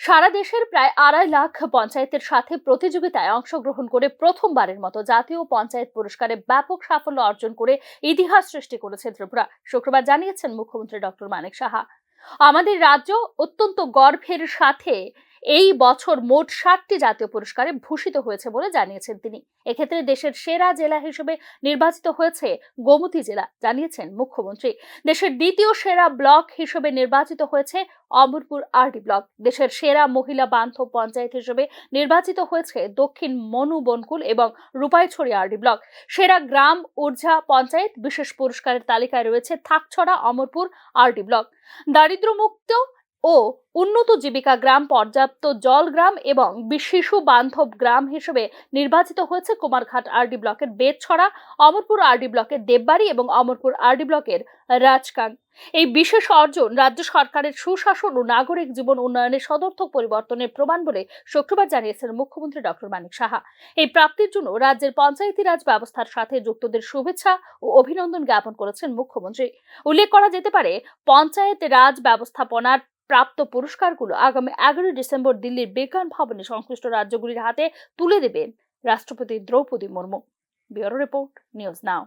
সারা দেশের প্রায় 2.5 লাখ পঞ্চায়েতের সাথে প্রতিযোগিতায় অংশগ্রহণ করে প্রথমবারের মতো জাতীয় পঞ্চায়েত পুরস্কারে ব্যাপক সাফল্য অর্জন করে ইতিহাস সৃষ্টি করেছে ত্রিপুরা। শুক্রবার জানিয়েছেন মুখ্যমন্ত্রী ডক্টর মানিক সাহা। আমাদের রাজ্য অত্যন্ত গর্বের সাথে এই বছর মোট 60টি জাতীয় পুরস্কারে ভূষিত হয়েছে বলে জানিয়েছেন তিনি। এক্ষেত্রে দেশের সেরা জেলা হিসেবে নির্বাচিত হয়েছে গোমতী জেলা, জানিয়েছেন মুখ্যমন্ত্রী। দেশের দ্বিতীয় সেরা ব্লক হিসেবে নির্বাচিত হয়েছে অমরপুর আরডি ব্লক। দেশের সেরা মহিলা বান্ধব পঞ্চায়েত হিসেবে নির্বাচিত হয়েছে দক্ষিণ মনুবনকুল এবং রূপাইছড়ি আরডি ব্লক। সেরা গ্রাম ঊর্জা পঞ্চায়েত বিশেষ পুরস্কারের তালিকায় রয়েছে থাকছড়া অমরপুর আরডি ব্লক। দারিদ্র্যমুক্ত ও উন্নত জীবিকা গ্রাম, পর্যাপ্ত জল গ্রাম এবং শিশু বান্ধব গ্রাম হিসেবে নির্বাচিত হয়েছে কুমারঘাট আরডি ব্লকের বেতছড়া, অমরপুর আরডি ব্লকের দেববাড়ি এবং অমরপুর আরডি ব্লকের রাজকাং। এই বিশেষ অর্জন রাজ্য সরকারের সুশাসন ও নাগরিক জীবন উন্নয়নের সদর্থক পরিবর্তনের প্রমাণ বলে শুক্রবার জানিয়েছেন মুখ্যমন্ত্রী ডক্টর মানিক সাহা। এই প্রাপ্তির জন্য রাজ্যের পঞ্চায়েতি রাজ ব্যবস্থার সাথে যুক্তদের শুভেচ্ছা ও অভিনন্দন জ্ঞাপন করেছেন মুখ্যমন্ত্রী। উল্লেখ করা যেতে পারে, পঞ্চায়েত রাজ ব্যবস্থাপনার প্রাপ্ত পুরস্কারগুলো আগামী 11 ডিসেম্বর দিল্লির বিজ্ঞান ভবনে সংশ্লিষ্ট রাজ্যগুলির হাতে তুলে দেবেন রাষ্ট্রপতি Droupadi Murmu. Bureau report, news নাও।